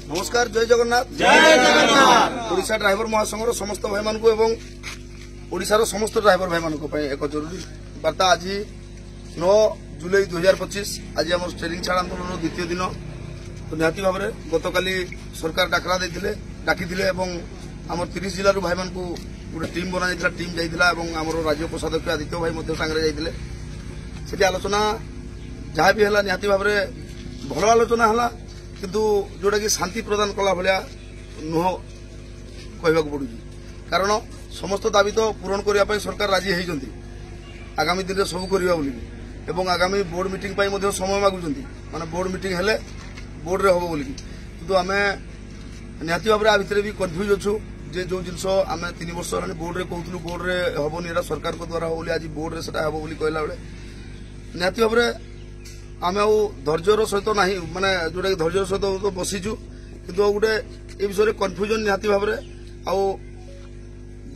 नमस्कार जय जगन्नाथ जय जगन्नाथ ओडिशा ड्राइवर महासंघर समस्त भाई मान ओडिशार समस्त ड्राइवर भाई मान एक जरूरी वार्ता आज 9 जुलाई 2025 आज आम स्टेरिंग छाड़ आंदोलन द्वितीय दिन तो निहाती भाव में गतकाली सरकार डाकरा डाकी आम 30 जिलूर भाई मान गोटे टीम बना टीम जाइला आम राज्य कोषाध्यक्ष आदित्य भाई सांगे जाते आलोचना जहाँ भी है निहाती भाव में भल आलोचना है किंतु जोटा कि शांति प्रदान कला भाया नुह कहवाक पड़ू कारण समस्त दाबी तो पूरण करने सरकार राजी होती आगामी दिन में सब करवा बोलिकी आगामी बोर्ड मीटिंग समय मागुंट माने बोर्ड मीटिंग हेले बोर्ड रे हम बोलिकी किंतु आम निहाती भाव में भितर भी कन्फ्यूज अच्छु जे जो जिनस आम 3 वर्ष है बोर्ड रे कहूँ बोर्ड रे हेनी सरकार को द्वारा हम आज बोर्ड रे सेटा हम कहला बेले निहाती भाव में आम धैर्यर सहित ना माने जोटा धैर्यर सहित तो बसीचु किंतु गोटे ये विषय कन्फ्यूजन निहाती भाव में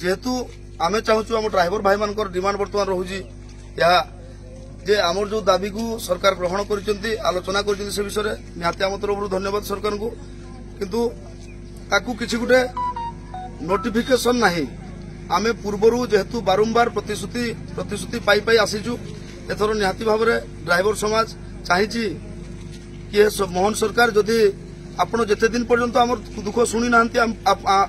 जेहेतु आम चाहूँ आम ड्राइवर भाई मान डिमांड बर्तमान रोचे जे आमर जो दाबी को सरकार ग्रहण कर आलोचना कर विषय निहाती आम तरफ धन्यवाद सरकार को किंतु ताकू किसी गोटे नोटिफिकेशन नहीं आम पूर्वर जेहेतु बारंबार प्रतिश्रुति पाई आसीचु एथर निहाती भाव में ड्राइवर समाज चाहिए कि मोहन सरकार जदि आपण जिते दिन पर्यंत आम दुख शुणी ना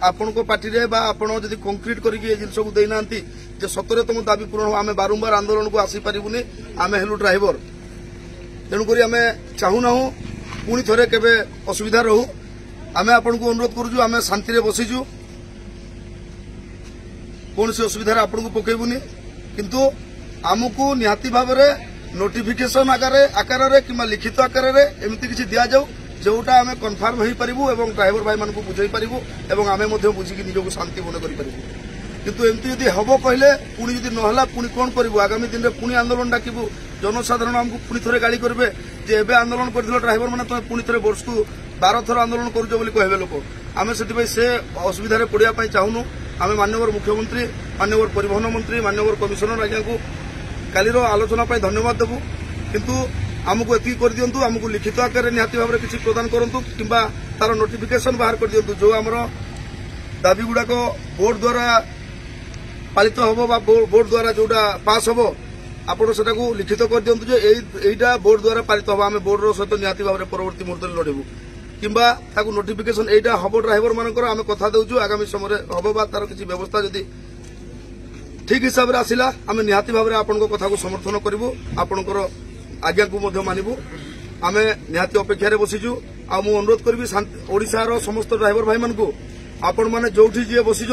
आपण पार्टी जदि कंक्रीट करके जिनस को देना जे सतरे तुम दाबी पूरण हो आम बारंबार आंदोलन को आसीपारूनी आम हेलु ड्राइवर तेणुक आम चाहूना पुणी थे केवे असुविधा रहू आम आपन को अनुरोध करूँ आम शांति बसीचु कौन सी असुविधा आपन को पकेबुनी किंतु आमको निहाती भाव में नोटिफिकेशन आकार कि लिखित आकार एमती किसी दि जाऊ जोटा आम कन्फर्म हो पारू और ड्राइवर भाई मान बुझे पारू और आम बुझिकी निजक शांति मन कर किंतु एमती जदि हम कहले पुणी जदि नहला पुणी कौन करूँ आगामी दिन में पुणी आंदोलन डाकबू जनसाधारण आमको पुणी थे गाड़ी करेंगे जे एबे आंदोलन कर ड्राइवर मैंने तुम पुणी थे वर्ष को 12 थर आंदोलन कहे लोक आम से असुविधा पड़ापी चाहूनु आम माननीय मुख्यमंत्री माननीय परिवहन मंत्री माननीय कमिशनर आज्ञा को कालीर आलोचना धन्यवाद देवु किंतु आमको एति कर दियंतु आमको लिखित आकार निहाती भाव में किसी प्रदान करंतु किंबा तार नोटिफिकेशन बाहर कर दियंतु जो आमर दाबी गुड़ाक बोर्ड द्वारा पालित हम बोर्ड द्वारा जोटा पास हम आपण सेटा को लिखित कर दियंतु जे एइटा बोर्ड द्वारा पालित हम आम बोर्ड सहित निहाती भाव में परवर्ती मुहूर्त में लड़बू किंबा ताकू नोटिफिकेशन एइटा हम ड्राइवर मानकर आम कथा देउछु आगामी समय हम बा तार किसी व्यवस्था जदि ठीक हिसाब से आसला आम निहाती भाव में आपण कथा को समर्थन करूँ आपणकर आज्ञा को मानबू आम निहाती अपेक्षा बसीचु आ मु अनुरोध करी ओडिशार समस्त ड्राइवर भाई मान आपण मैंने जो जी बसी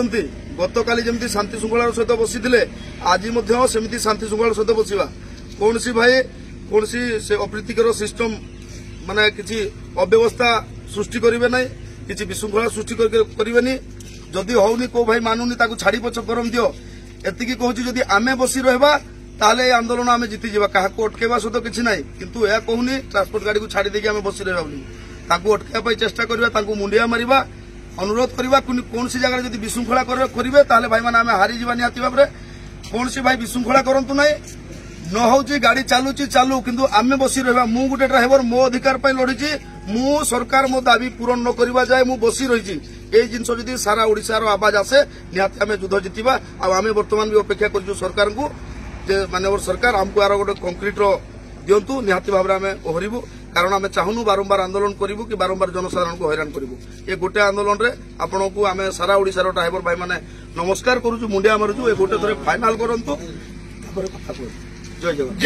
गतकाली जमी शांति श्रृंखलार सहित बसी आज सेमती शांति श्रृंखलार सहित बसवा कौन सी भाई कौन सी अप्रीतिकर सिस्टम माने किसी अव्यवस्था सृष्टि करेंगे ना कि विशृंखला सृष्टि करेंगे जदि होनी को भाई मानुनी छाड़ी पछ करम दियो एतिकी कहूँ जदि आमे बसी रहा ताले आंदोलन आमे जीती जावा क्या अटकेवा सहित किसी ना किंतु यह कहूनी ट्रांसपोर्ट गाड़ी को छाड़ी देके आमे बसी रहा बोली अटकाई चेष्टा करवा मुंडिया मारिबा अनुरोध करवा कौन सी जगह जदि विशृंखला करेंगे ताले भाई मैंने आमे हारी जावा निहाती भाव में कौन सी भाई विशृंखला करंतु ना न हो गाड़ी चलुची चालू किंतु आमे बसी रहा मु गोटे ड्राइवर मो अधिकार लड़ी मु सरकार मो दाबी पूरण न करवा जाए मु बसी रही ये जिनस जदि सारा ओडिशार आवाज आसे निहाती आम युद्ध जीतवा आम बर्तमान भी अपेक्षा कर सरकार को माननीय सरकार आमको यार गोटे कंक्रीट दिंतु निहाती भाव में आम ओहरबू कारण आम चाहूनु बारंबार आंदोलन करूँ कि बारंबार जनसाधारण को हैरान करूँ ये गोटे आंदोलन में आपण को आम सारा ओडिशार ड्राइवर भाई मैंने नमस्कार करूँ मुंडिया मारुचु ये गोटे थोड़े फाइनाल करूँ जय जगन्नाथ।